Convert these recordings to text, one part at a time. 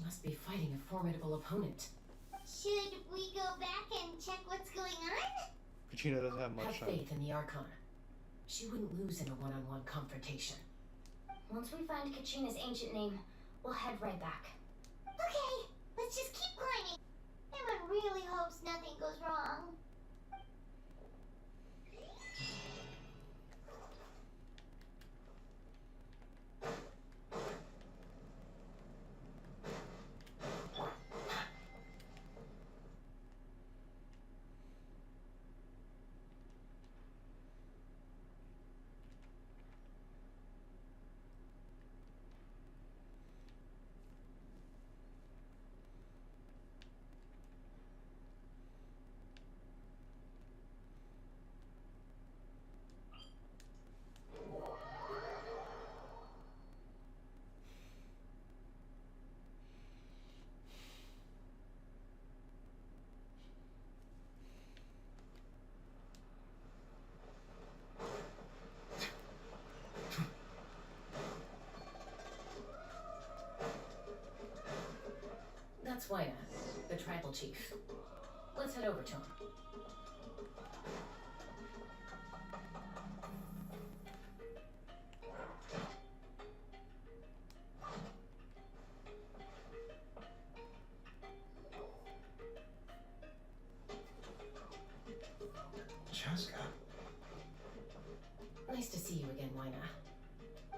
must be fighting a formidable opponent. Should we go back and check what's going on? Kachina doesn't have much Have faith in the Archon. She wouldn't lose in a one-on-one confrontation. Once we find Kachina's ancient name, we'll head right back. Okay, let's just keep climbing. Everyone really hopes nothing goes wrong. That's Waina, the tribal chief. Let's head over to him. Chaska. Nice to see you again, Waina.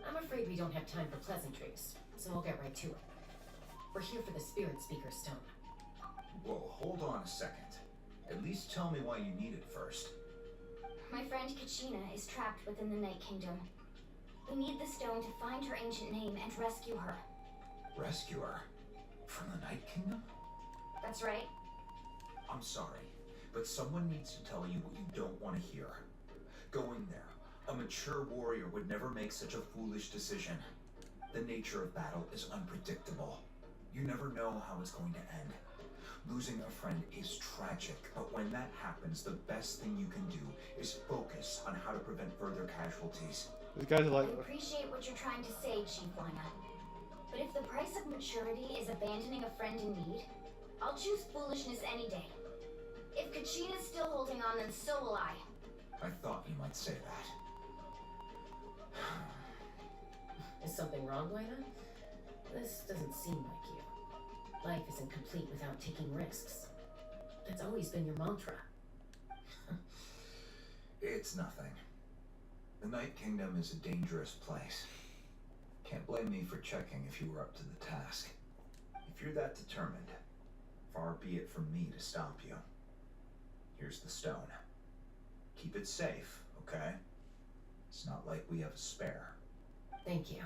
I'm afraid we don't have time for pleasantries, so I'll get right to it. We're here for the Spirit Speaker Stone. Whoa, hold on a second. At least tell me why you need it first. My friend Kachina is trapped within the Night Kingdom. We need the stone to find her ancient name and rescue her. Rescue her? From the Night Kingdom? That's right. I'm sorry, but someone needs to tell you what you don't want to hear. Going there. A mature warrior would never make such a foolish decision. The nature of battle is unpredictable. You never know how it's going to end. Losing a friend is tragic, but when that happens, the best thing you can do is focus on how to prevent further casualties. These guys are like... I appreciate what you're trying to say, Chief Waina. But if the price of maturity is abandoning a friend in need, I'll choose foolishness any day. If Kachina's still holding on, then so will I. I thought you might say that. Is something wrong, Waina? This doesn't seem like you. Life isn't complete without taking risks. That's always been your mantra. It's nothing. The Night Kingdom is a dangerous place. Can't blame me for checking if you were up to the task. If you're that determined, far be it from me to stop you. Here's the stone. Keep it safe, okay? It's not like we have a spare. Thank you.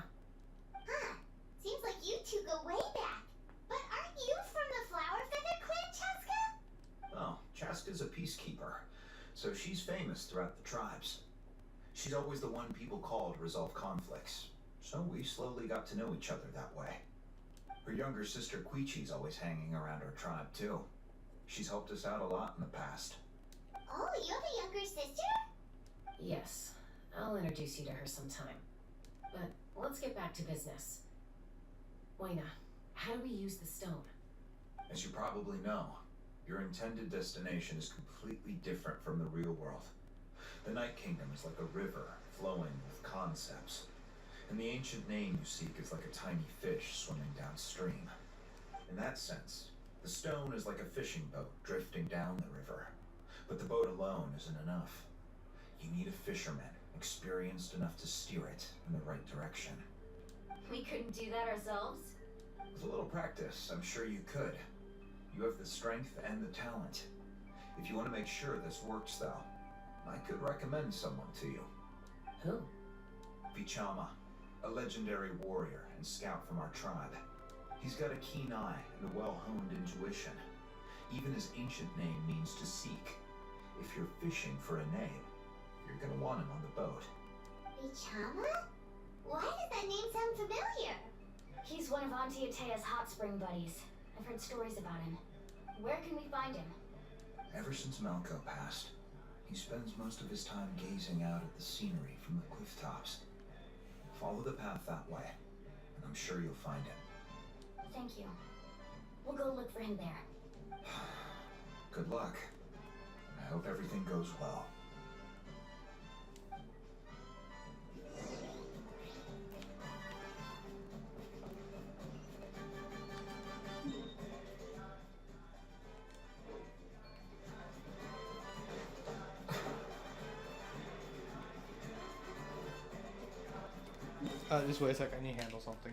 Huh. Seems like you two go way back. But aren't you from the Flower Feather Clan, Chaska? Oh, Chaska's a peacekeeper, so she's famous throughout the tribes. She's always the one people call to resolve conflicts, so we slowly got to know each other that way. Her younger sister Quichi's always hanging around our tribe too. She's helped us out a lot in the past. Oh, you have a younger sister? Yes, I'll introduce you to her sometime. But let's get back to business. Waina, how do we use the stone? As you probably know, your intended destination is completely different from the real world. The Night Kingdom is like a river flowing with concepts, and the ancient name you seek is like a tiny fish swimming downstream. In that sense, the stone is like a fishing boat drifting down the river, but the boat alone isn't enough. You need a fisherman experienced enough to steer it in the right direction. We couldn't do that ourselves? With a little practice, I'm sure you could. You have the strength and the talent. If you want to make sure this works, though, I could recommend someone to you. Who? Vichama, a legendary warrior and scout from our tribe. He's got a keen eye and a well-honed intuition. Even his ancient name means to seek. If you're fishing for a name, you're gonna want him on the boat. Vichama? Why does that name sound familiar? He's one of Auntie Atea's hot spring buddies. I've heard stories about him. Where can we find him? Ever since Malco passed, he spends most of his time gazing out at the scenery from the cliff tops. Follow the path that way, and I'm sure you'll find him. Thank you. We'll go look for him there. Good luck. I hope everything goes well. Just wait a second. I need to handle something.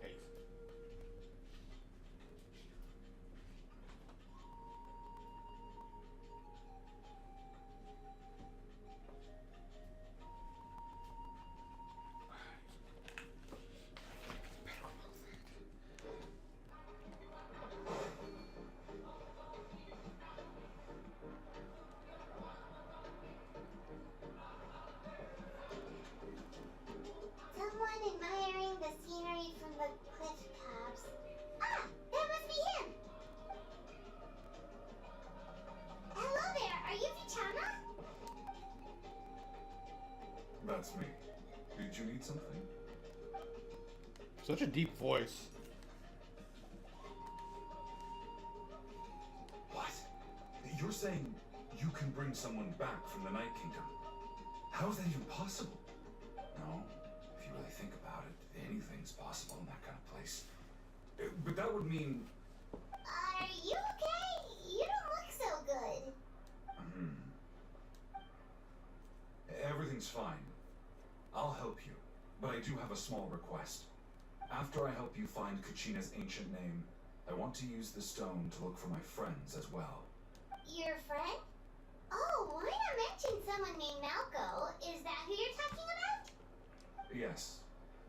Hey. Someone admiring the scenery from the cliff tops. Ah, that must be him. Hello there, are you Vichana? That's me. Did you need something? Such a deep voice. What? You're saying you can bring someone back from the Night Kingdom? How is that even possible? No, if you really think about it, anything's possible in that kind of place. But that would mean... Are you okay? You don't look so good. Everything's fine. I'll help you, but I do have a small request. After I help you find Kachina's ancient name, I want to use the stone to look for my friends as well. Your friend? Oh, why not mention someone named Malco? Is that who you're talking about? Yes,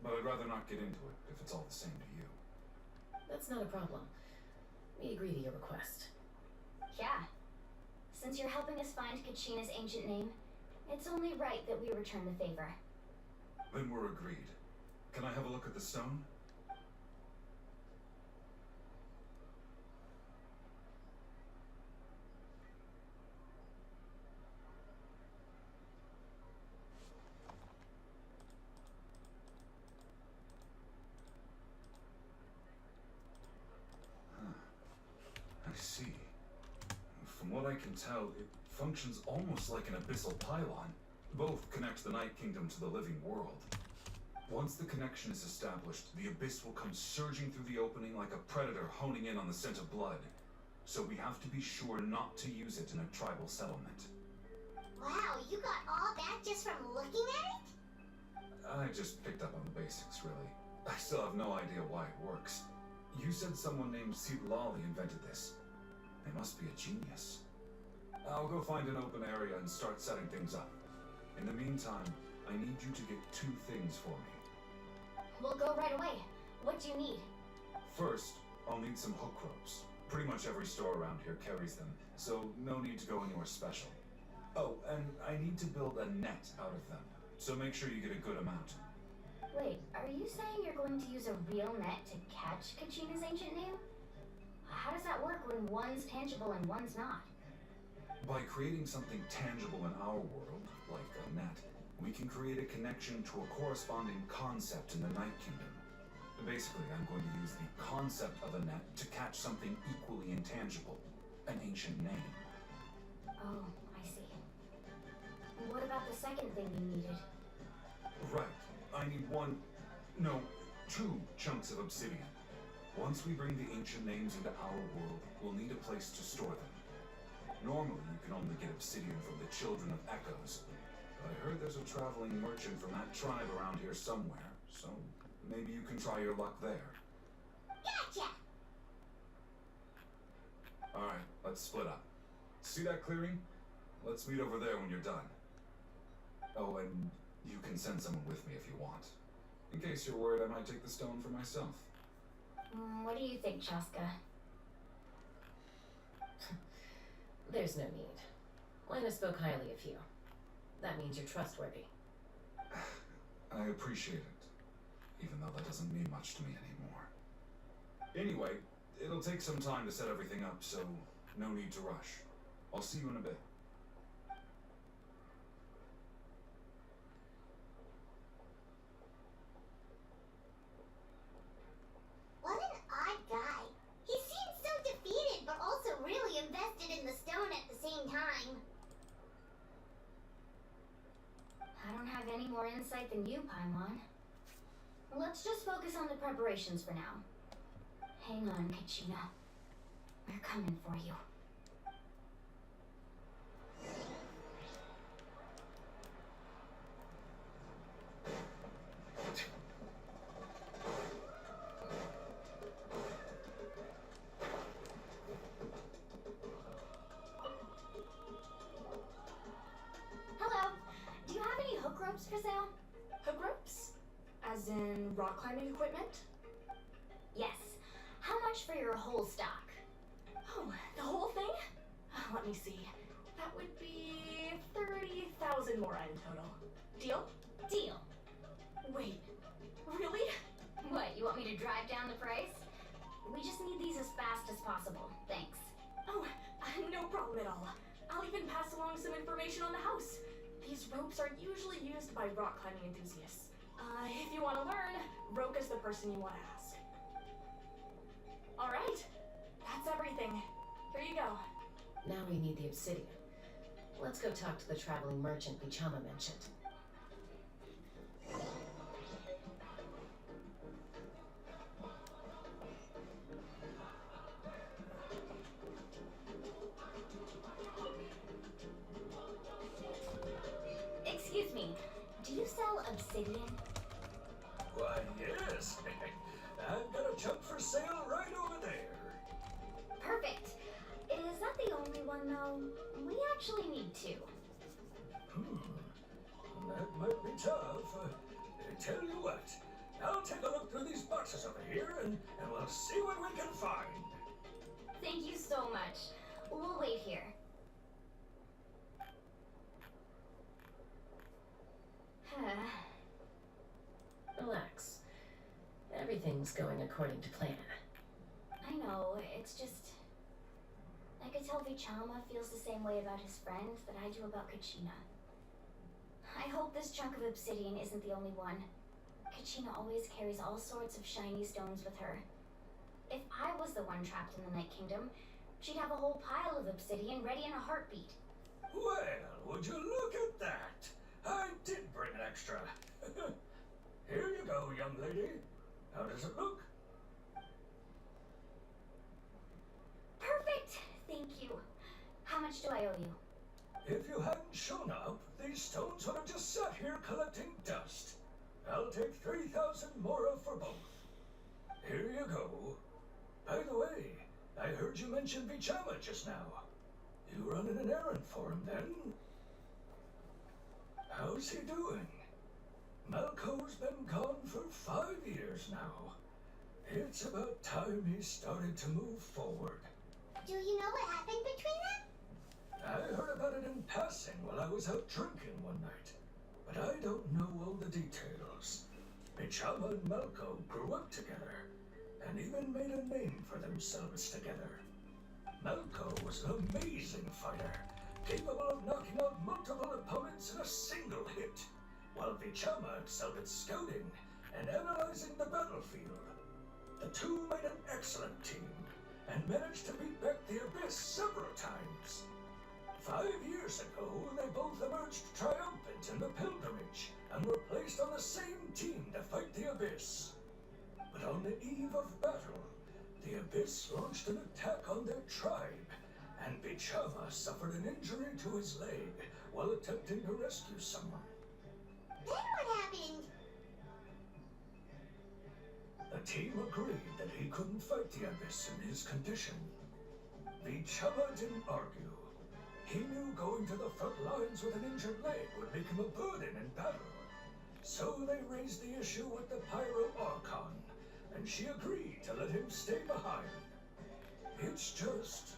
but I'd rather not get into it if it's all the same to you. That's not a problem. We agree to your request. Yeah. Since you're helping us find Kachina's ancient name, it's only right that we return the favor. Then we're agreed. Can I have a look at the stone? I see. From what I can tell, it functions almost like an abyssal pylon. Both connect the Night Kingdom to the living world. Once the connection is established, the abyss will come surging through the opening like a predator honing in on the scent of blood. So we have to be sure not to use it in a tribal settlement. Wow, you got all that just from looking at it? I just picked up on the basics, really. I still have no idea why it works. You said someone named Lali invented this. They must be a genius. I'll go find an open area and start setting things up. In the meantime, I need you to get 2 things for me. We'll go right away. What do you need? First, I'll need some hook ropes. Pretty much every store around here carries them, so no need to go anywhere special. Oh, and I need to build a net out of them, so make sure you get a good amount. Wait, are you saying you're going to use a real net to catch Kachina's ancient name? How does that work when one's tangible and one's not? By creating something tangible in our world, like a net, we can create a connection to a corresponding concept in the Night Kingdom. Basically, I'm going to use the concept of a net to catch something equally intangible, an ancient name. Oh, I see. What about the second thing you needed? Right. I need 2 chunks of obsidian. Once we bring the ancient names into our world, we'll need a place to store them. Normally, you can only get obsidian from the Children of Echoes, but I heard there's a traveling merchant from that tribe around here somewhere, so maybe you can try your luck there. Gotcha! Alright, let's split up. See that clearing? Let's meet over there when you're done. Oh, and you can send someone with me if you want. In case you're worried I might take the stone for myself. What do you think, Chaska? There's no need. Lena spoke highly of you. That means you're trustworthy. I appreciate it, even though that doesn't mean much to me anymore. Anyway, it'll take some time to set everything up, so no need to rush. I'll see you in a bit. What an odd guy. He seems so defeated, but also really invested in the stone at the same time. I don't have any more insight than you, Paimon. Let's just focus on the preparations for now. Hang on, Kachina. We're coming for you. Hello. Do you have any hook ropes for sale? Hook ropes? As in rock climbing equipment? Yes. How much for your whole stock? Oh, the whole thing? Let me see. That would be 30,000 more in total. Deal? Deal. Wait, really? What, you want me to drive down the price? We just need these as fast as possible. Thanks. Oh, no problem at all. I'll even pass along some information on the house. These ropes are usually used by rock climbing enthusiasts. If you want to learn, Roka's the person you want to ask. All right, that's everything. Here you go. Now we need the obsidian. Let's go talk to the traveling merchant Bichama mentioned. Excuse me, do you sell obsidian? Why, yes. I've got a chunk for sale right over there. Perfect. Is that the only one, though? We actually need 2. That might be tough. Tell you what, I'll take a look through these boxes over here and we'll see what we can find. Thank you so much. We'll wait here. Relax. Everything's going according to plan. I know, it's just... I could tell Vichama feels the same way about his friend that I do about Kachina. I hope this chunk of obsidian isn't the only one. Kachina always carries all sorts of shiny stones with her. If I was the one trapped in the Night Kingdom, she'd have a whole pile of obsidian ready in a heartbeat. Well, would you look at that? I did bring an extra. Here you go, young lady. How does it look? Perfect! Thank you. How much do I owe you? If you hadn't shown up, these stones would have just sat here collecting dust. I'll take 3,000 mora for both. Here you go. mentioned Vichama just now. You running an errand for him then? How's he doing? Malco's been gone for 5 years now. It's about time he started to move forward. Do you know what happened between them? I heard about it in passing while I was out drinking one night, but I don't know all the details. Vichama and Malco grew up together, and even made a name for themselves together. Malco was an amazing fighter, capable of knocking out multiple opponents in a single hit, while Vichama excelled at scouting and analyzing the battlefield. The two made an excellent team, and managed to beat back the Abyss several times. 5 years ago, they both emerged triumphant in the pilgrimage, and were placed on the same team to fight the Abyss. But on the eve of battle, the Abyss launched an attack on their tribe, and Vichama suffered an injury to his leg while attempting to rescue someone. Then what happened? The team agreed that he couldn't fight the Abyss in his condition. Vichama didn't argue. He knew going to the front lines with an injured leg would make him a burden in battle. So they raised the issue with the Pyro Archon, and she agreed to let him stay behind. It's just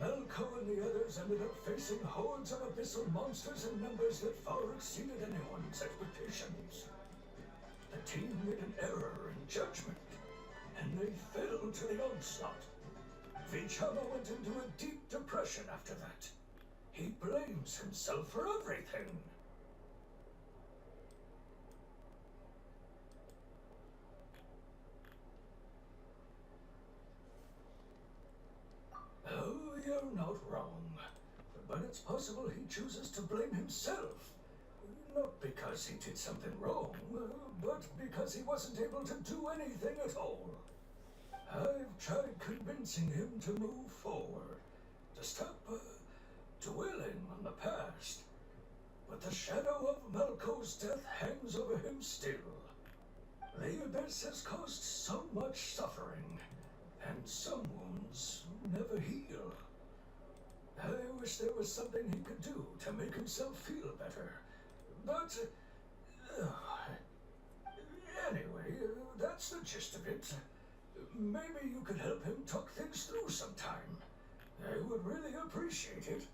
Malco and the others ended up facing hordes of abyssal monsters in numbers that far exceeded anyone's expectations. The team made an error in judgment, and they fell to the onslaught. Vichama went into a deep depression after that. He blames himself for everything. Oh, you're not wrong. But it's possible he chooses to blame himself. Not because he did something wrong, but because he wasn't able to do anything at all. I've tried convincing him to move forward, to stop dwelling on the past. But the shadow of Malco's death hangs over him still. The Abyss has caused so much suffering, and some wounds never heal. I wish there was something he could do to make himself feel better. But, anyway, that's the gist of it. Maybe you could help him talk things through sometime. I would really appreciate it.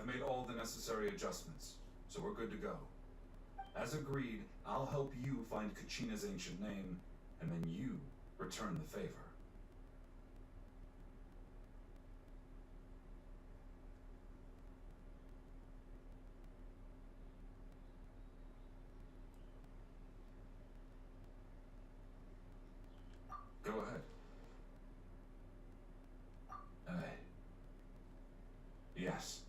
I've made all the necessary adjustments, so we're good to go. As agreed, I'll help you find Kachina's ancient name, and then you return the favor. Go ahead. Yes.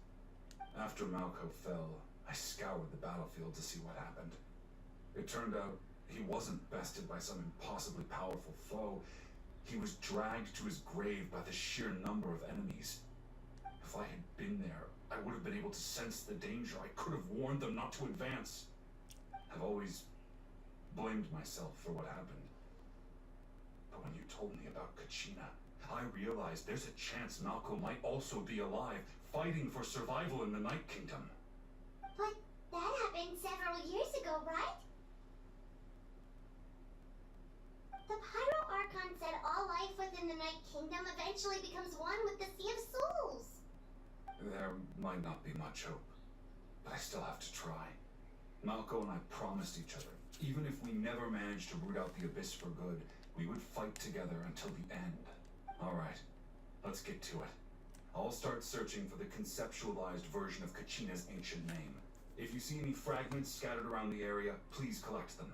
After Malco fell, I scoured the battlefield to see what happened. It turned out he wasn't bested by some impossibly powerful foe. He was dragged to his grave by the sheer number of enemies. If I had been there, I would have been able to sense the danger. I could have warned them not to advance. I've always blamed myself for what happened. But when you told me about Kachina, I realized there's a chance Malco might also be alive, fighting for survival in the Night Kingdom. But that happened several years ago, right? The Pyro Archon said all life within the Night Kingdom eventually becomes one with the Sea of Souls. There might not be much hope, but I still have to try. Malco and I promised each other, even if we never managed to root out the Abyss for good, we would fight together until the end. Alright, let's get to it. I'll start searching for the conceptualized version of Kachina's ancient name. If you see any fragments scattered around the area, please collect them.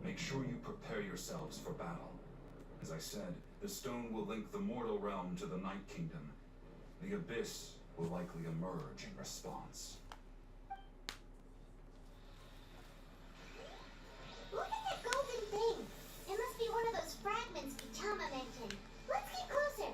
Make sure you prepare yourselves for battle. As I said, the stone will link the mortal realm to the Night Kingdom. The Abyss will likely emerge in response. Look at that golden thing! It must be one of those fragments Vichama mentioned. Let's get closer!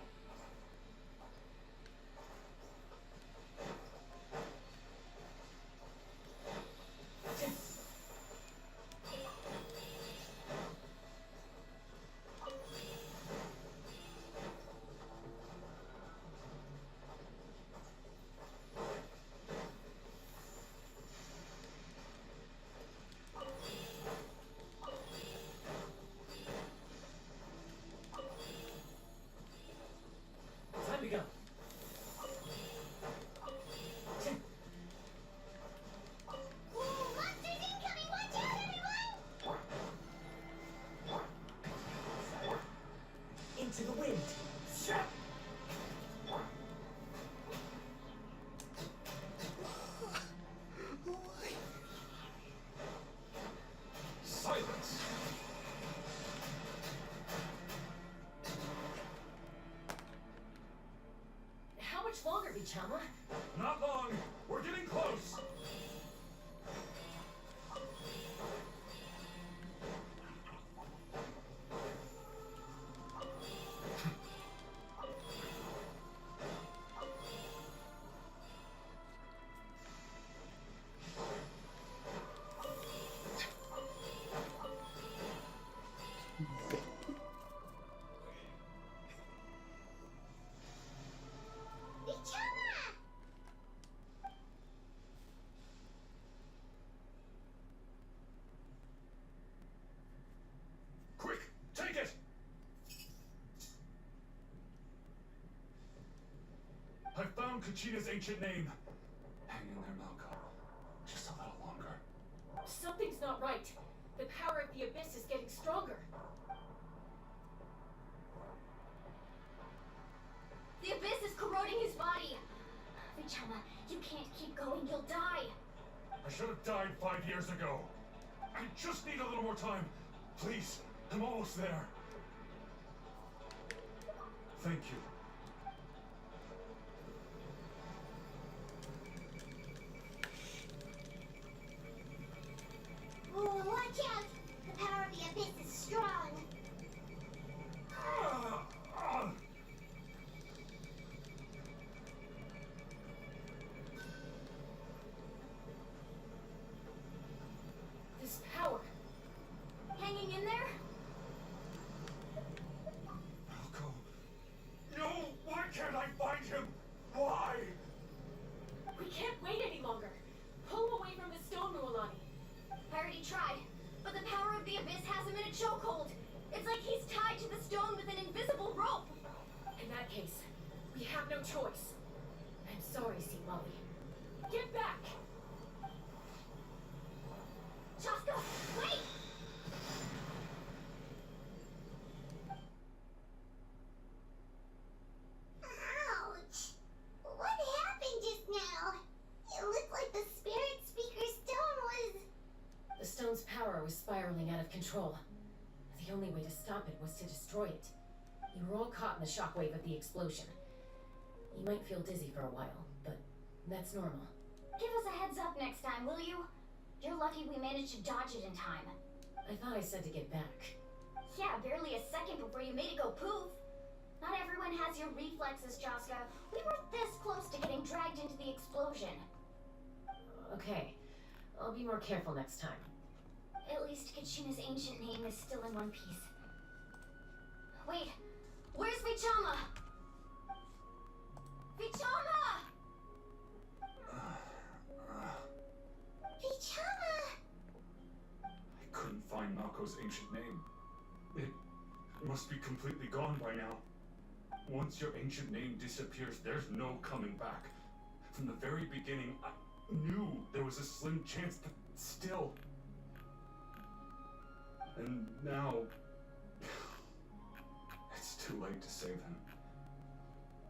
Time to go. Whoa, monsters incoming! Watch out, everyone! Into the wind. Silence! How much longer, Vichama? Not long! We're getting close! Vichama! Quick! Take it! I found Kachina's ancient name. Hang in there, Malco. Just a little longer. Something's not right. The power of the Abyss is getting stronger. The Abyss is corroding his body. Vichama, you can't keep going. You'll die. I should have died 5 years ago. I just need a little more time. Please, I'm almost there. Thank you. Oh, watch out! The power of the Abyss is strong. This power. Hanging in there? Malco. No! no choice. I'm sorry, Sea Molly. Get back! Chaska, wait! Ouch! What happened just now? It looked like the spirit speaker stone was... The stone's power was spiraling out of control. The only way to stop it was to destroy it. You were all caught in the shockwave of the explosion. You might feel dizzy for a while, but that's normal. Give us a heads up next time, will you? You're lucky we managed to dodge it in time. I thought I said to get back. Yeah, barely a second before you made it go poof. Not everyone has your reflexes, Chaska. We were this close to getting dragged into the explosion. Okay, I'll be more careful next time. At least Kachina's ancient name is still in one piece. Wait, where's Vichama? Vichama! Vichama! I couldn't find Malko's ancient name. It must be completely gone by now. Once your ancient name disappears, there's no coming back. From the very beginning, I knew there was a slim chance, but still. And now, it's too late to save him.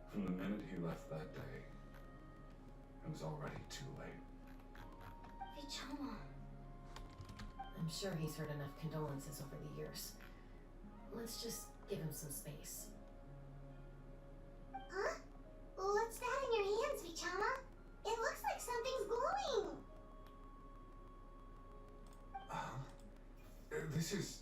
From the minute he left that day, it was already too late. Vichama. I'm sure he's heard enough condolences over the years. Let's just give him some space. Huh? What's that in your hands, Vichama? It looks like something's glowing. This is...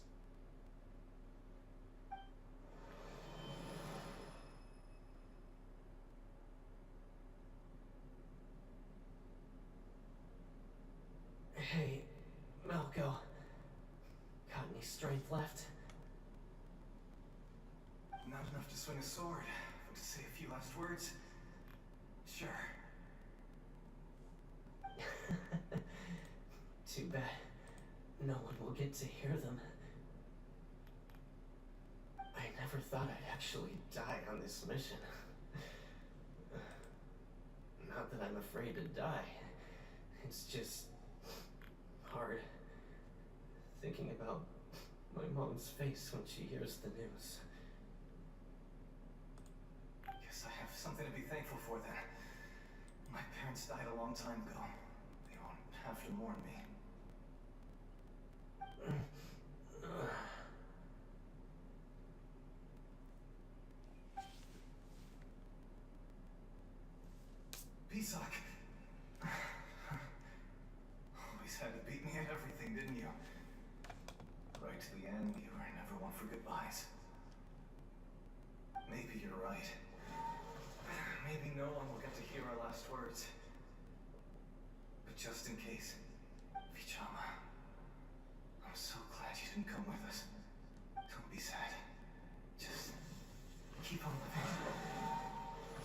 Hey, Malco. Got any strength left? Not enough to swing a sword. To say a few last words? Sure. Too bad. No one will get to hear them. I never thought I'd actually die on this mission. Not that I'm afraid to die. It's just hard thinking about my mom's face when she hears the news. Guess I have something to be thankful for then. My parents died a long time ago. They won't have to mourn me. Pisak! Always had to beat me at everything, didn't you? Right to the end, you were never one for goodbyes. Maybe you're right. Maybe no one will get to hear our last words. But just in case, Vichama, I'm so glad you didn't come with us. Don't be sad. Just keep on living.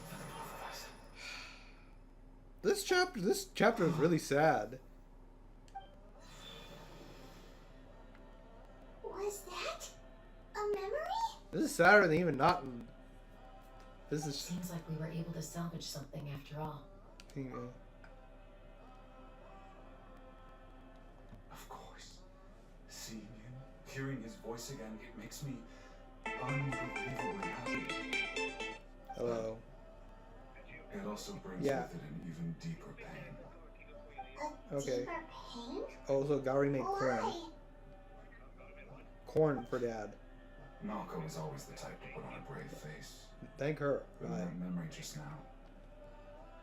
For the both of us. This chapter is really sad. Was that a memory? This is sadder than even not. This is. Seems like we were able to salvage something after all. Yeah. Of course. Seeing him, hearing his voice again, it makes me unbelievably happy. Hello. It also brings Yeah. with it an even deeper pain. A Okay. deeper pain? Oh, so Gowrie made corn. Why? Corn for Dad. Malco was always the type to put on a brave face. Thank her. But in Bye. that memory just now,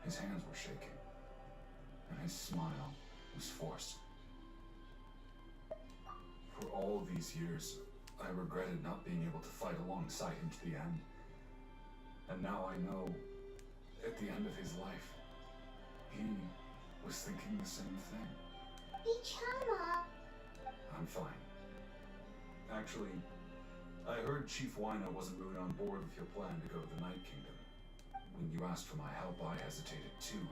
his hands were shaking, and his smile was forced. For all these years, I regretted not being able to fight alongside him to the end. And now I know, at the end of his life, he was thinking the same thing. Vichama. I'm fine. Actually, I heard Chief Wina wasn't really on board with your plan to go to the Night Kingdom. When you asked for my help, I hesitated too.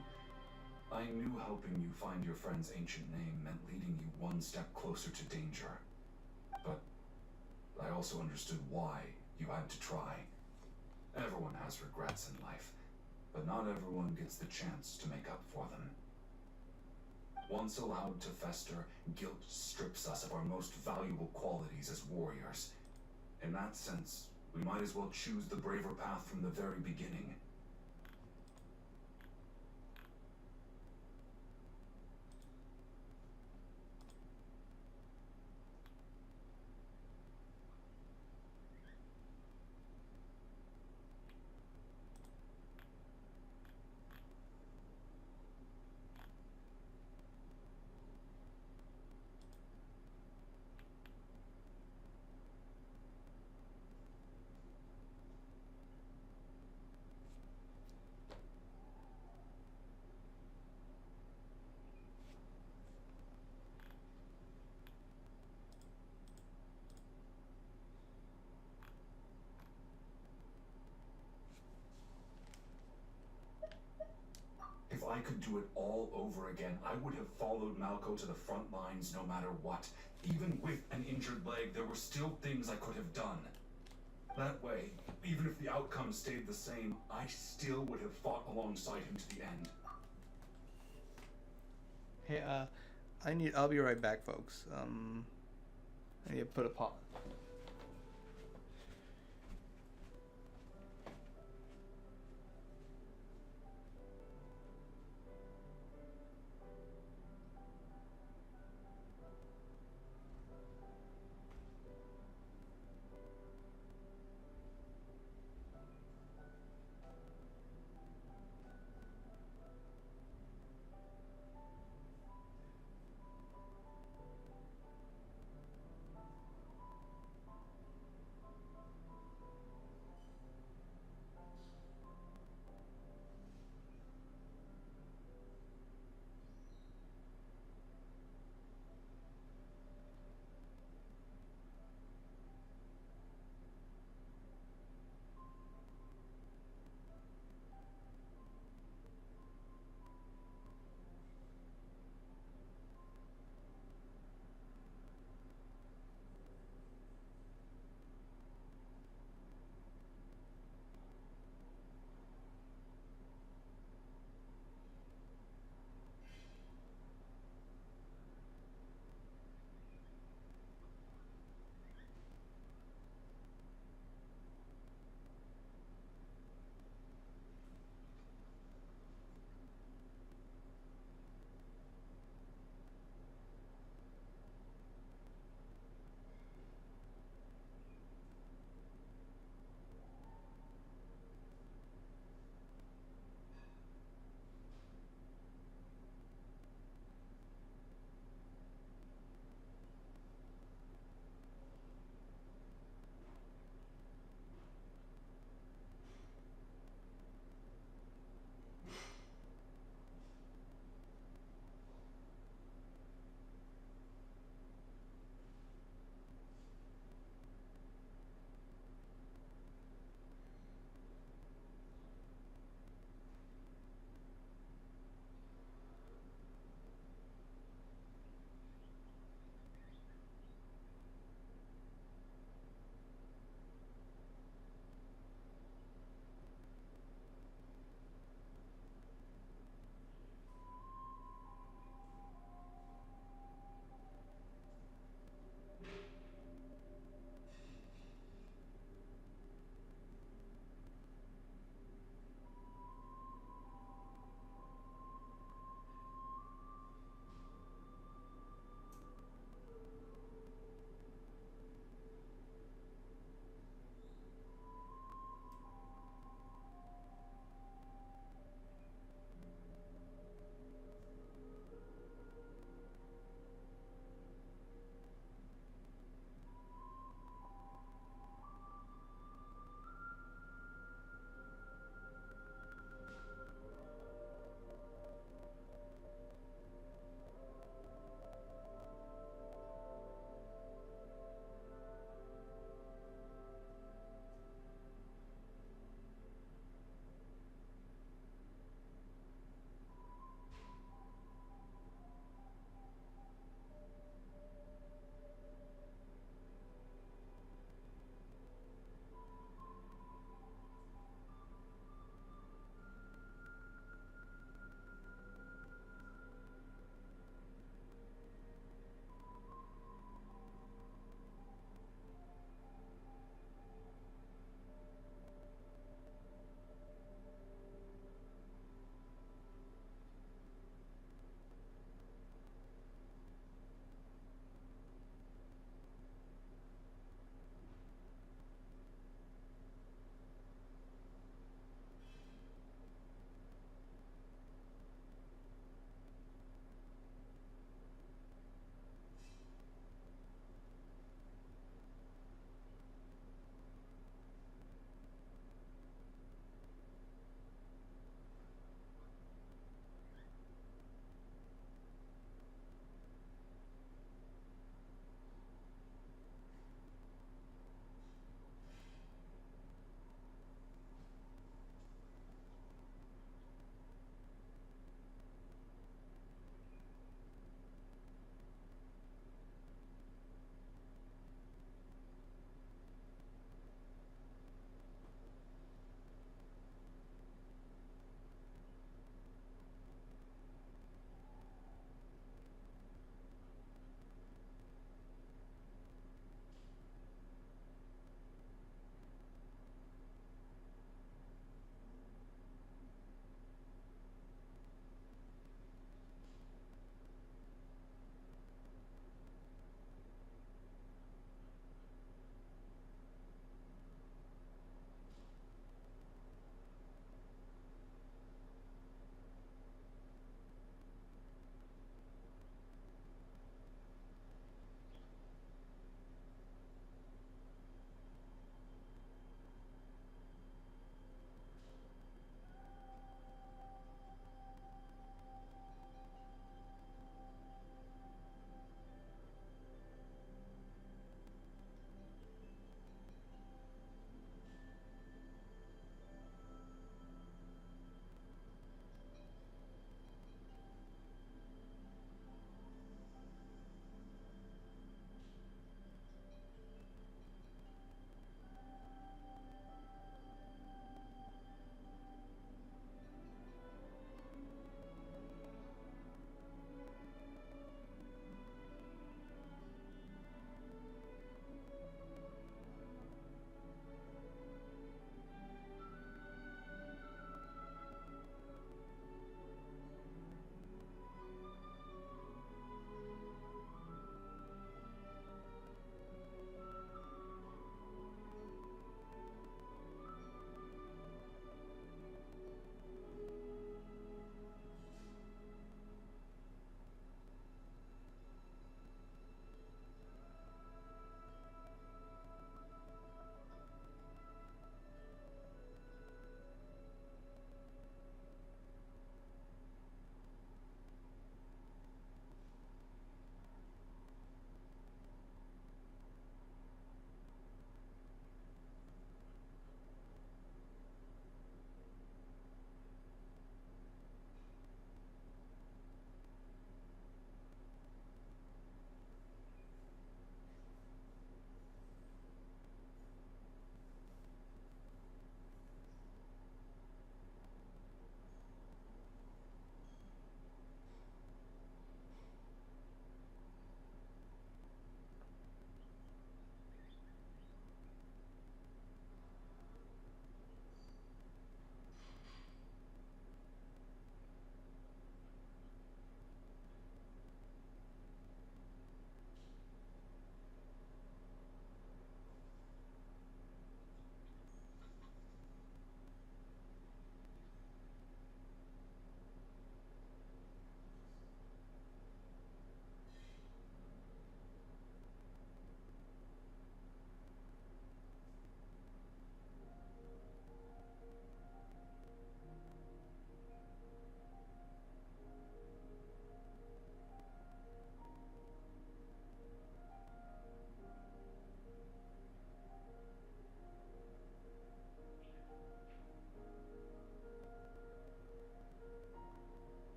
I knew helping you find your friend's ancient name meant leading you one step closer to danger. But I also understood why you had to try. Everyone has regrets in life. but not everyone gets the chance to make up for them. Once allowed to fester, guilt strips us of our most valuable qualities as warriors. In that sense, we might as well choose the braver path from the very beginning. If I could do it all over again, I would have followed Malco to the front lines no matter what. Even with an injured leg, there were still things I could have done. That way, even if the outcome stayed the same, I still would have fought alongside him to the end. Hey, I'll be right back, folks. I need to put a pause.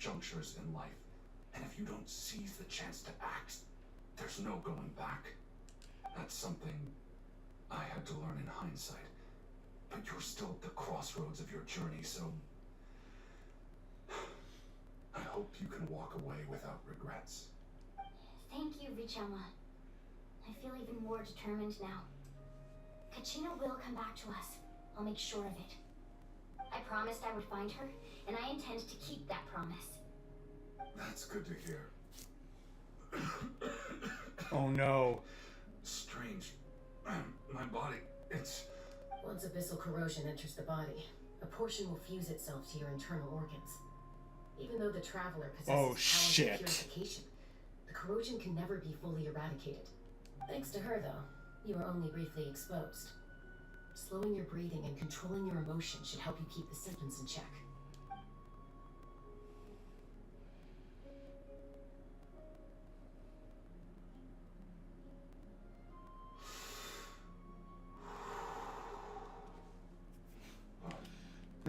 junctures in life. And if you don't seize the chance to act, there's no going back. That's something I had to learn in hindsight. But you're still at the crossroads of your journey, so I hope you can walk away without regrets. Thank you, Vichama. I feel even more determined now. Kachina will come back to us. I'll make sure of it. I promised I would find her, and I intend to keep that promise. That's good to hear. Oh no. Strange. My body, it's... Once abyssal corrosion enters the body, a portion will fuse itself to your internal organs. Even though the traveler possesses Oh, powers shit. of purification, the corrosion can never be fully eradicated. Thanks to her, though, you are only briefly exposed. Slowing your breathing and controlling your emotions should help you keep the symptoms in check.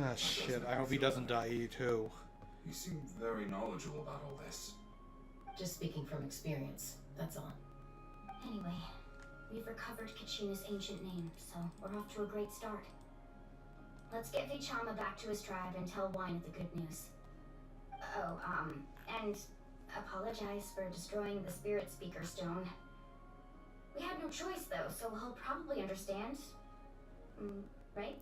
Ah, shit. I hope he doesn't die too. You seem very knowledgeable about all this. Just speaking from experience, that's all. Anyway, we've recovered Kachina's ancient name, so we're off to a great start. Let's get Vichama back to his tribe and tell Wine the good news. Oh, and apologize for destroying the Spirit Speaker Stone. We had no choice, though, so he'll probably understand. Right?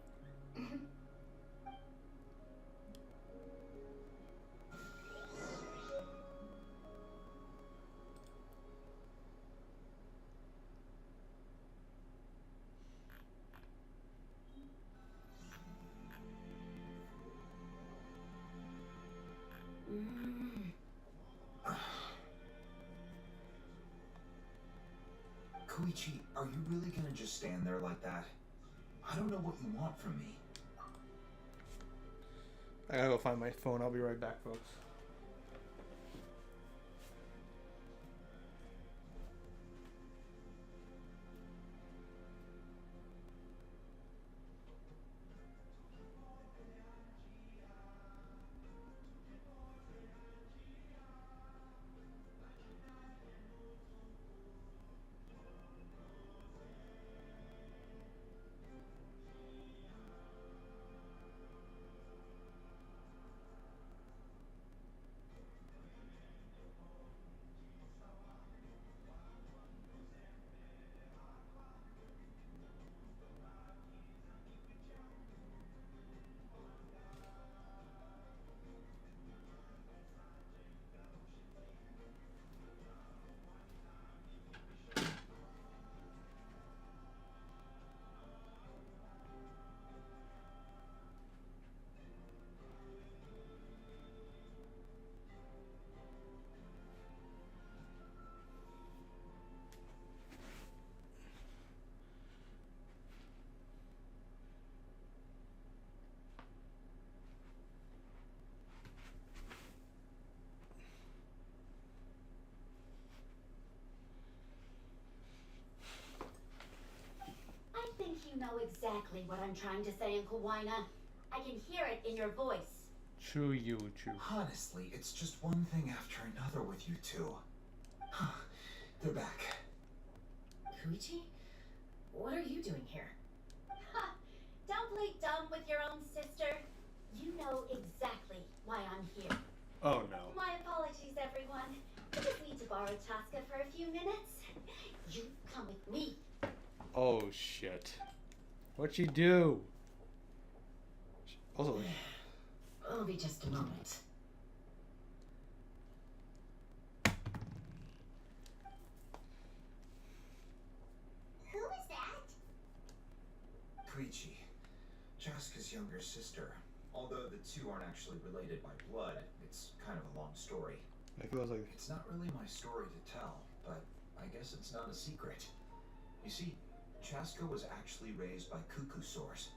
Koichi, are you really gonna just stand there like that? I don't know what you want from me. I gotta go find my phone. I'll be right back, folks. I think you know exactly what I'm trying to say, Uncle Wina. I can hear it in your voice. True, you, true. Honestly, it's just one thing after another with you two. They're back. Koichi? What are you doing here? Ha! Don't play dumb with your own sister. You know exactly why I'm here. Oh no. My apologies, everyone. I just need to borrow Chaska for a few minutes. You come with me. Oh shit. What'd she do? Also, I'll be just a moment. Who is that? Koichi, Chaska's younger sister. Although the two aren't actually related by blood, it's kind of a long story. I feel like It's not really my story to tell, but I guess it's not a secret. You see, Chaska was actually raised by cuckoo sores.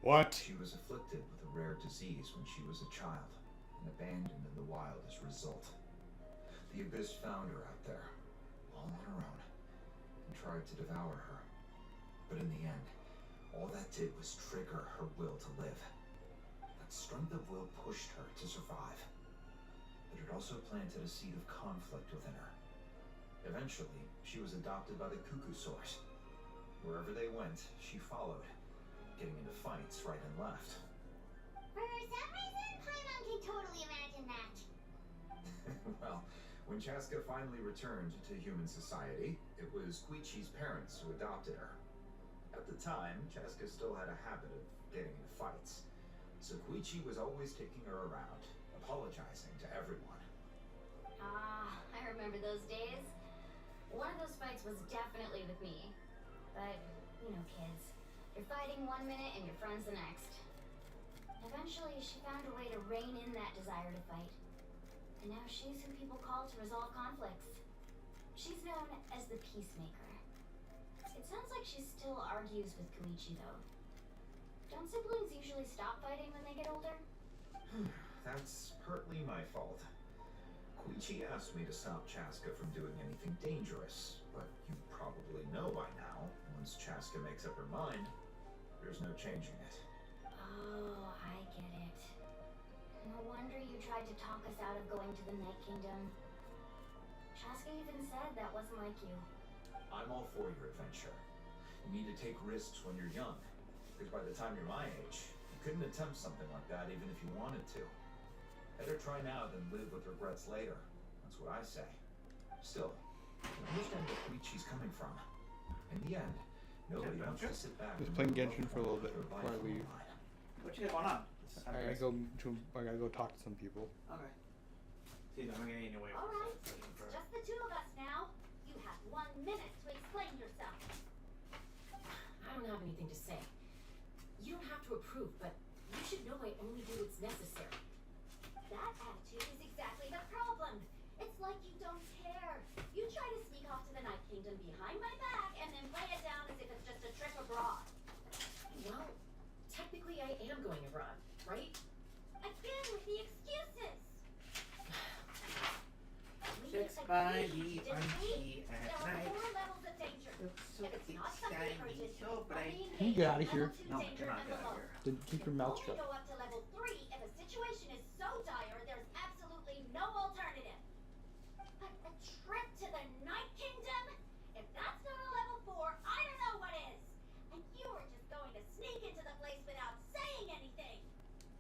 what? She was afflicted with a rare disease when she was a child and abandoned in the wild as a result. The Abyss found her out there, all on her own, and tried to devour her. But in the end, all that did was trigger her will to live. That strength of will pushed her to survive. but it also planted a seed of conflict within her. Eventually, she was adopted by the Cuckoo Source. Wherever they went, she followed, getting into fights right and left. For some reason, Paimon can totally imagine that. Well, when Chaska finally returned to human society, it was Koichi's parents who adopted her. At the time, Chaska still had a habit of getting into fights, so Koichi was always taking her around, apologizing to everyone. Ah, I remember those days. One of those fights was definitely with me. But, you know, kids. You're fighting one minute and your friend's the next. Eventually, she found a way to rein in that desire to fight. And now she's who people call to resolve conflicts. She's known as the Peacemaker. It sounds like she still argues with Koichi, though. Don't siblings usually stop fighting when they get older? That's partly my fault. Koichi asked me to stop Chaska from doing anything dangerous, but you probably know by now, once Chaska makes up her mind, there's no changing it. Oh, I get it. No wonder you tried to talk us out of going to the Night Kingdom. Chaska even said that wasn't like you. I'm all for your adventure. You need to take risks when you're young, because by the time you're my age, you couldn't attempt something like that even if you wanted to. Better try now than live with regrets later. That's what I say. Still, I understand where Koichi's coming from. In the end, nobody wants to sit back. Just playing Genshin for a little bit before I leave. What you got going on? I gotta go talk to some people. Okay. See, I'm getting in your way. All right, it's just the two of us now. You have 1 minute to explain yourself. I don't have anything to say. You don't have to approve, but you should know I only do what's necessary. That attitude is exactly the problem. It's like you don't care. You try to sneak off to the Night Kingdom behind my back and then play it down as if it's just a trip abroad. Well, technically I am going abroad, right? Again with the excuses. Just by the punchy at There are night. 4 levels of danger. Looks so If it's not something exciting, urgent, so you bright. only Can you get out of engage here? level 2 No, danger cannot and get out of below. here. Then keep your mouth Only shut. go up to level 3 if a situation is so dire there's absolutely no alternative. But a trip to the Night Kingdom? If that's not a level 4, I don't know what is. And you were just going to sneak into the place without saying anything.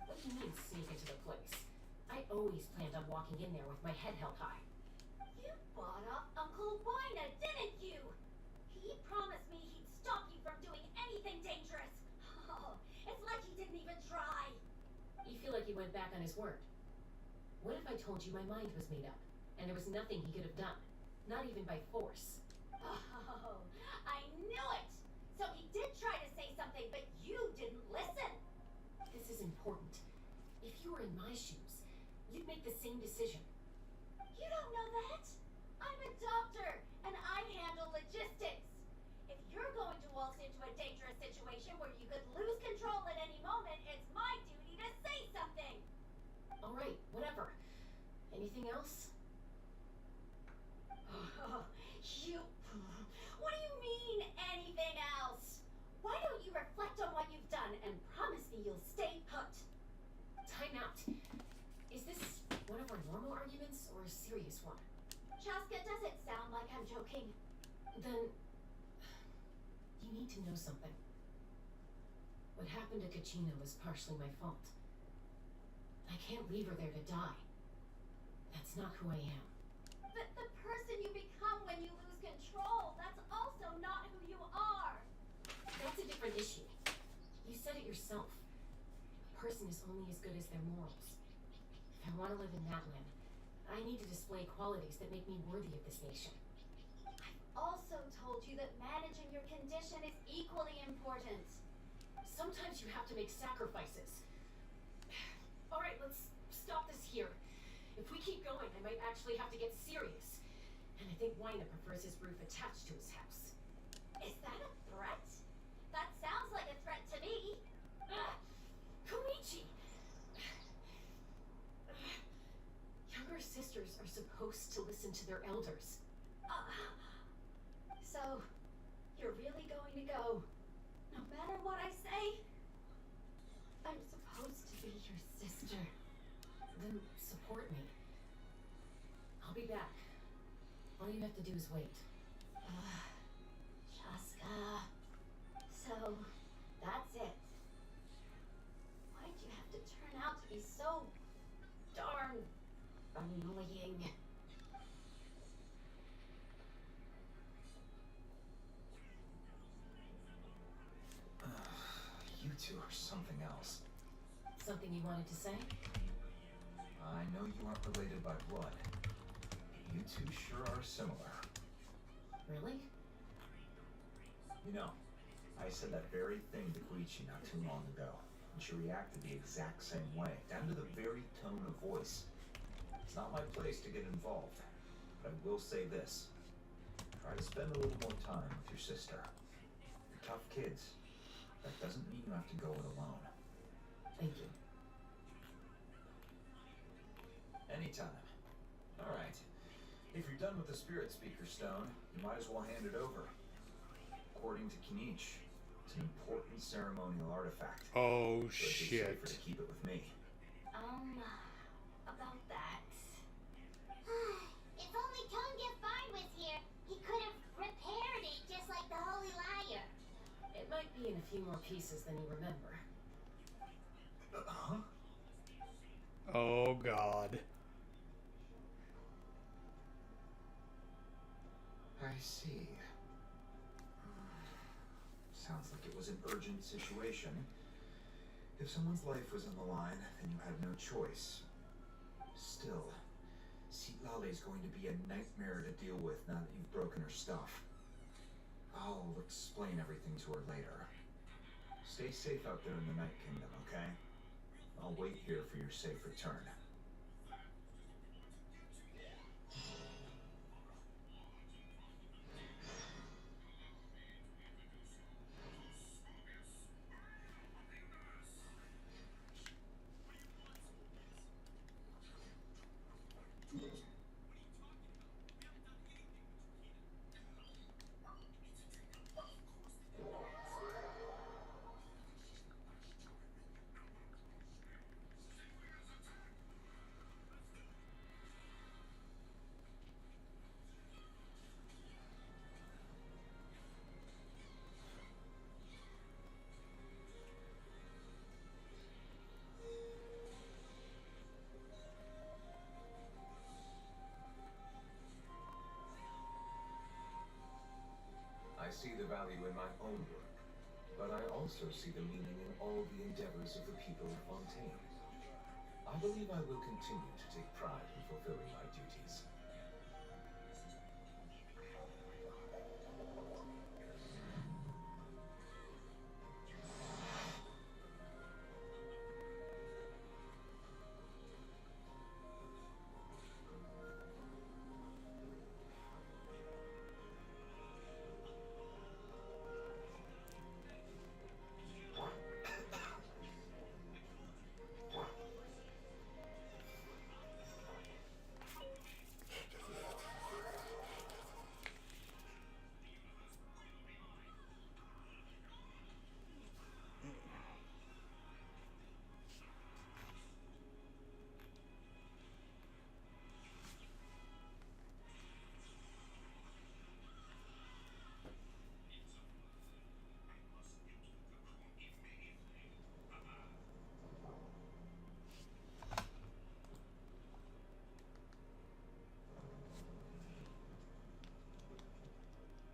What do you mean sneak into the place? I always planned on walking in there with my head held high. You bought off Uncle Wina, didn't you? He promised me he'd stop you from doing anything dangerous. Oh, it's like he didn't even try. You feel like he went back on his word. What if I told you my mind was made up, and there was nothing he could have done? Not even by force. Oh, I knew it! So he did try to say something, but you didn't listen. This is important. If you were in my shoes, you'd make the same decision. You don't know that? I'm a doctor, and I handle logistics. If you're going to waltz into a dangerous situation where you could lose control at any moment, it's my duty to say something. All right, whatever. Anything else? Oh, you... What do you mean, anything else? Why don't you reflect on what you've done and promise me you'll stay put? Time out. Is this one of our normal arguments or a serious one? Chaska, does it sound like I'm joking? Then you need to know something. What happened to Kachina was partially my fault. I can't leave her there to die. That's not who I am. But the person you become when you lose control, that's also not who you are. That's a different issue. You said it yourself. A person is only as good as their morals. If I want to live in that land, I need to display qualities that make me worthy of this nation. I've also told you that managing your condition is equally important. Sometimes you have to make sacrifices. All right, let's stop this here. If we keep going, I might actually have to get serious. And I think Wina prefers his roof attached to his house. Is that a threat? That sounds like a threat to me. Koichi! Younger sisters are supposed to listen to their elders. So, you're really going to go, no matter what I say? I'm supposed to be your sister. Then support me. I'll be back. All you have to do is wait. Chaska. So, that's it. Why'd you have to turn out to be so darn annoying? You two are something else. Something you wanted to say? I know you aren't related by blood. You two sure are similar. Really? You know, I said that very thing to Koichi not too long ago, and she reacted the exact same way, down to the very tone of voice. It's not my place to get involved, but I will say this. Try to spend a little more time with your sister. You're tough kids. That doesn't mean you have to go it alone. Thank you. Anytime. Alright. If you're done with the Spirit Speaker Stone, you might as well hand it over. According to Kinich, it's an important ceremonial artifact. Oh, So it'd be shit. safer to keep it with me. About that. If only Tonga was here, he could have repaired it just like the Holy Liar. It might be in a few more pieces than you remember. Huh? Oh, God. I see. Sounds like it was an urgent situation. If someone's life was on the line, then you had no choice. Still, Lale is going to be a nightmare to deal with now that you've broken her stuff. I'll explain everything to her later. Stay safe out there in the Night Kingdom, okay? I'll wait here for your safe return. I see the value in my own work, but I also see the meaning in all the endeavors of the people of Fontaine. I believe I will continue to take pride in fulfilling my duties.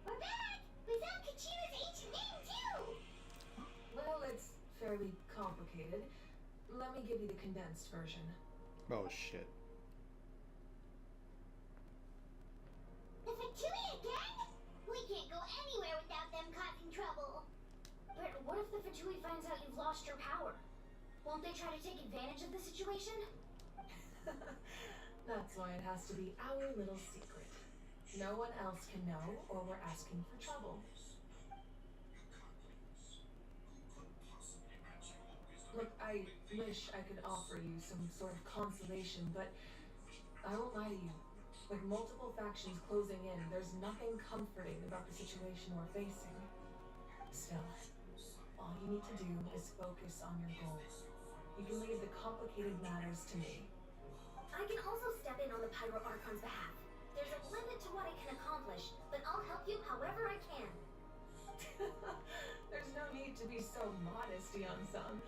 We're back! We found Kachina's ancient name, too! Well, it's fairly complicated. Let me give you the condensed version. Oh, shit. The Victoria gang? We can't go anywhere without them causing trouble. But what if the Fatui finds out you've lost your power? Won't they try to take advantage of the situation? That's why it has to be our little secret. No one else can know, or we're asking for trouble. Look, I wish I could offer you some sort of consolation, but I won't lie to you. With multiple factions closing in, there's nothing comforting about the situation we're facing. Still, all you need to do is focus on your goals. You can leave the complicated matters to me. I can also step in on the Pyro Archon's behalf. There's a limit to what I can accomplish, but I'll help you however I can. There's no need to be so modest, Yeon-san.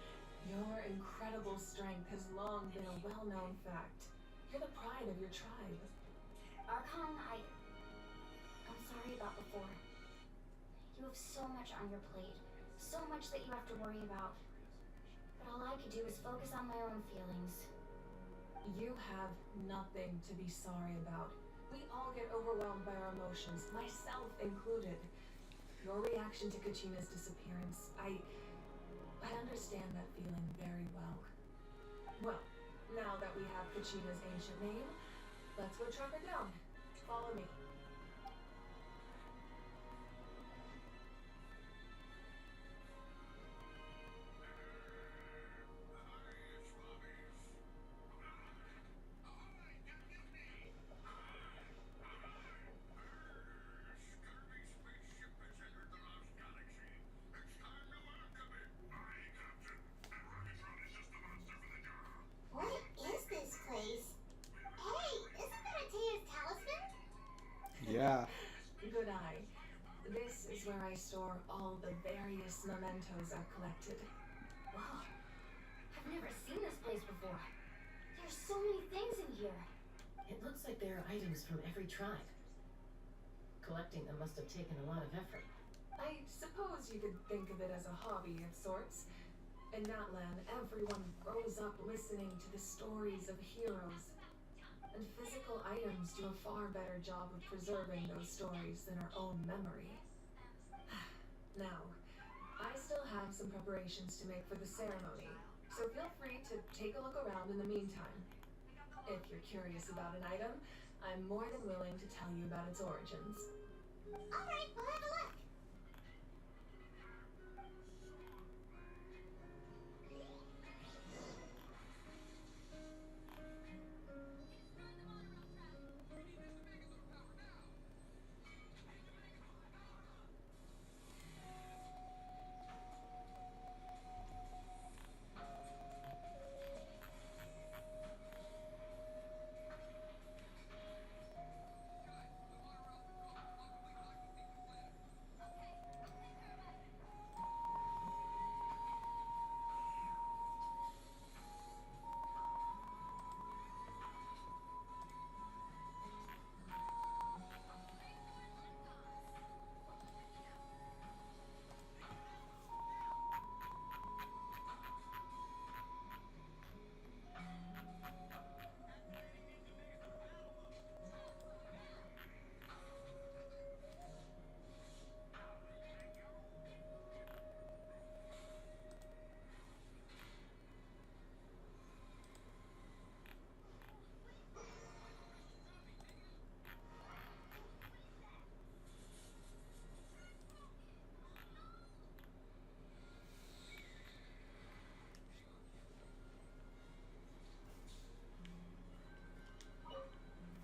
Your incredible strength has long been a well-known fact. You're the pride of your tribe. Archon, I'm sorry about before. You have so much on your plate, so much that you have to worry about. But all I could do is focus on my own feelings. You have nothing to be sorry about. We all get overwhelmed by our emotions, myself included. Your reaction to Kachina's disappearance, I understand that feeling very well. Well, now that we have Kachina's ancient name, let's go track her down. Follow me. What is this place? Hey, isn't that Atea's talisman? Yeah. Good eye. This is where I store all the various mementos I've collected. Wow, I've never seen this place before. There's so many things in here. It looks like there are items from every tribe. Collecting them must have taken a lot of effort. I suppose you could think of it as a hobby of sorts. In that land, everyone grows up listening to the stories of heroes. And physical items do a far better job of preserving those stories than our own memory. Now, I still have some preparations to make for the ceremony, so feel free to take a look around in the meantime. If you're curious about an item, I'm more than willing to tell you about its origins. Alright, we'll have a look.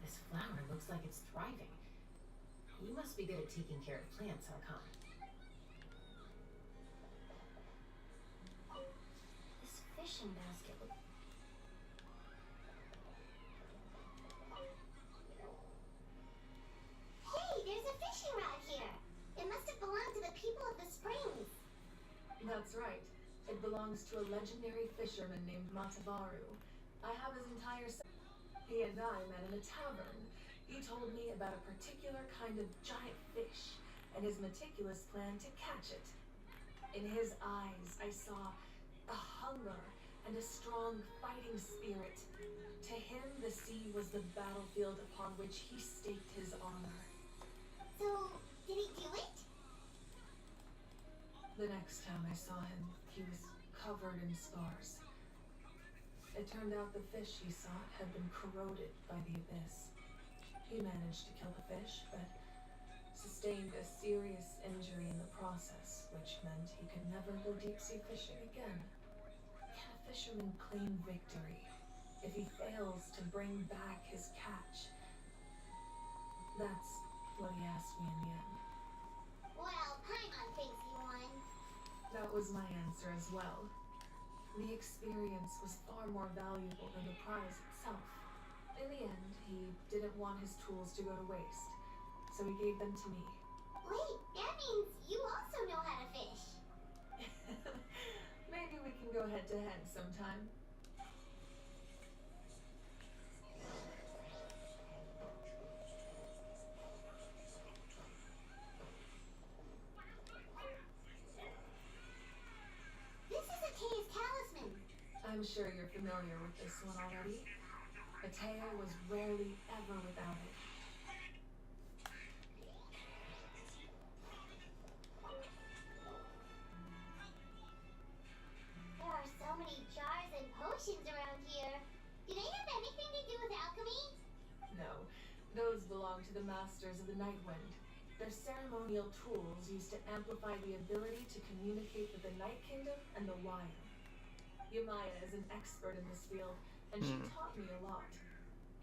This flower looks like it's thriving. You must be good at taking care of plants, Archon. This fishing basket looks... Hey, there's a fishing rod here. It must have belonged to the people of the springs. That's right. It belongs to a legendary fisherman named Matavaru. I have his entire set. He and I met in a tavern. He told me about a particular kind of giant fish and his meticulous plan to catch it. In his eyes, I saw a hunger and a strong fighting spirit. To him, the sea was the battlefield upon which he staked his honor. So, did he do it? The next time I saw him, he was covered in scars. It turned out the fish he sought had been corroded by the abyss. He managed to kill the fish, but sustained a serious injury in the process, which meant he could never go deep-sea fishing again. Can a fisherman claim victory if he fails to bring back his catch? That's what he asked me in the end. Well, Paimon thinks he won. That was my answer as well. The experience was far more valuable than the prize itself. In the end, he didn't want his tools to go to waste, so he gave them to me. Wait, that means you also know how to fish. Maybe we can go head to head sometime. This is Atea's talisman. I'm sure you're familiar with this one already. Atea was rarely ever without it. There are so many jars and potions around here. Do they have anything to do with alchemy? No, those belong to the masters of the Night Wind. They're ceremonial tools used to amplify the ability to communicate with the Night Kingdom and the Wild. Yamaya is an expert in this field, and she taught me a lot.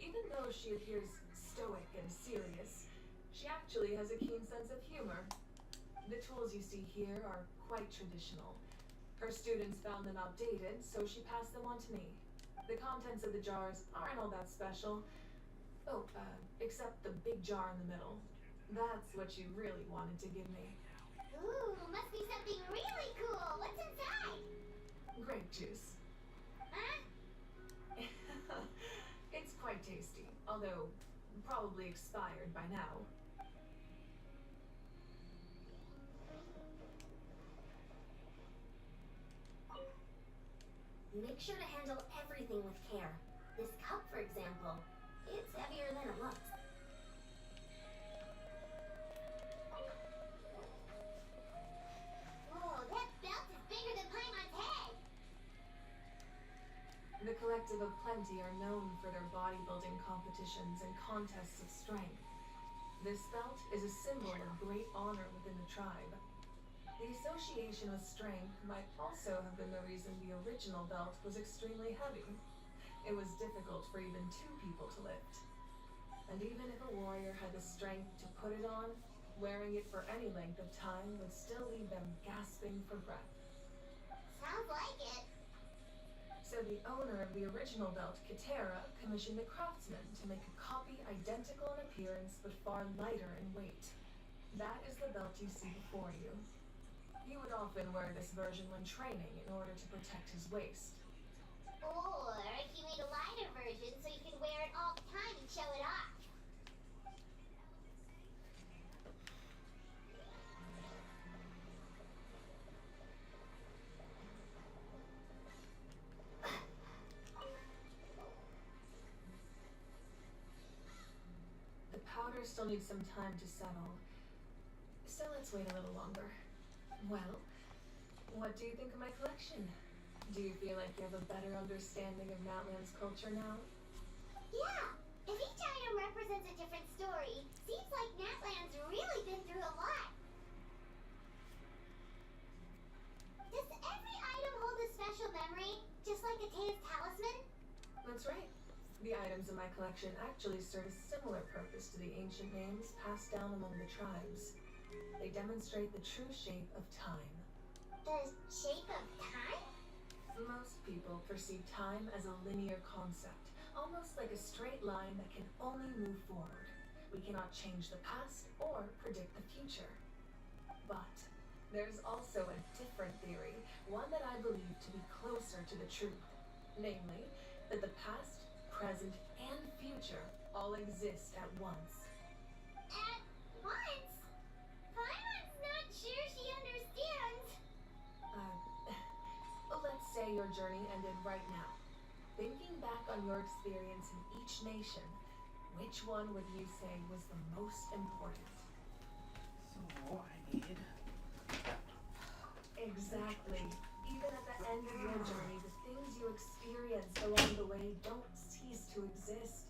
Even though she appears stoic and serious, she actually has a keen sense of humor. The tools you see here are quite traditional. Her students found them outdated, so she passed them on to me. The contents of the jars aren't all that special. Oh, except the big jar in the middle. That's what you really wanted to give me. Ooh, must be something really cool. What's inside? Grape juice. Huh? It's quite tasty, although probably expired by now. Make sure to handle everything with care. This cup, for example, it's heavier than it looks. Whoa, that belt is bigger than Paimon's head. The Collective of Plenty are known for their bodybuilding competitions and contests of strength. This belt is a symbol of great honor within the tribe. The association with strength might also have been the reason the original belt was extremely heavy. It was difficult for even 2 people to lift. And even if a warrior had the strength to put it on, wearing it for any length of time would still leave them gasping for breath. Sounds like it. So the owner of the original belt, Katera, commissioned a craftsman to make a copy identical in appearance but far lighter in weight. That is the belt you see before you. He would often wear this version when training in order to protect his waist. Or he made a lighter version so you can wear it all the time and show it off. The powder still needs some time to settle, so let's wait a little longer. Well, what do you think of my collection? Do you feel like you have a better understanding of Natlan's culture now? Yeah, if each item represents a different story, seems like Natlan's really been through a lot. Does every item hold a special memory, just like Atea's talisman? That's right. The items in my collection actually serve a similar purpose to the ancient names passed down among the tribes. They demonstrate the true shape of time. The shape of time? Most people perceive time as a linear concept, almost like a straight line that can only move forward. We cannot change the past or predict the future. But there's also a different theory, one that I believe to be closer to the truth. Namely, that the past, present, and future all exist at once. At once? Paimon's not sure she understands. Let's say your journey ended right now. Thinking back on your experience in each nation, which one would you say was the most important? So I need. Exactly. Even at the end of your journey, the things you experienced along the way don't cease to exist.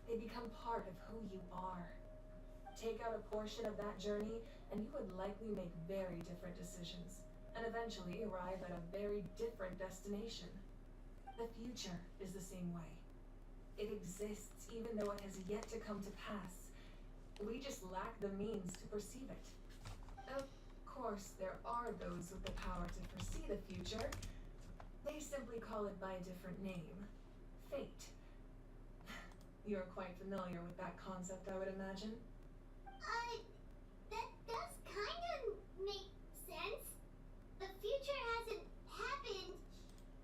They become part of who you are. Take out a portion of that journey, and you would likely make very different decisions, and eventually arrive at a very different destination. The future is the same way. It exists even though it has yet to come to pass. We just lack the means to perceive it. Of course, there are those with the power to foresee the future. They simply call it by a different name. Fate. You're quite familiar with that concept, I would imagine. That does kind of make sense. The future hasn't happened,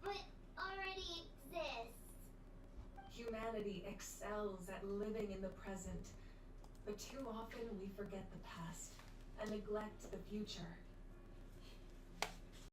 but already exists. Humanity excels at living in the present, but too often we forget the past and neglect the future.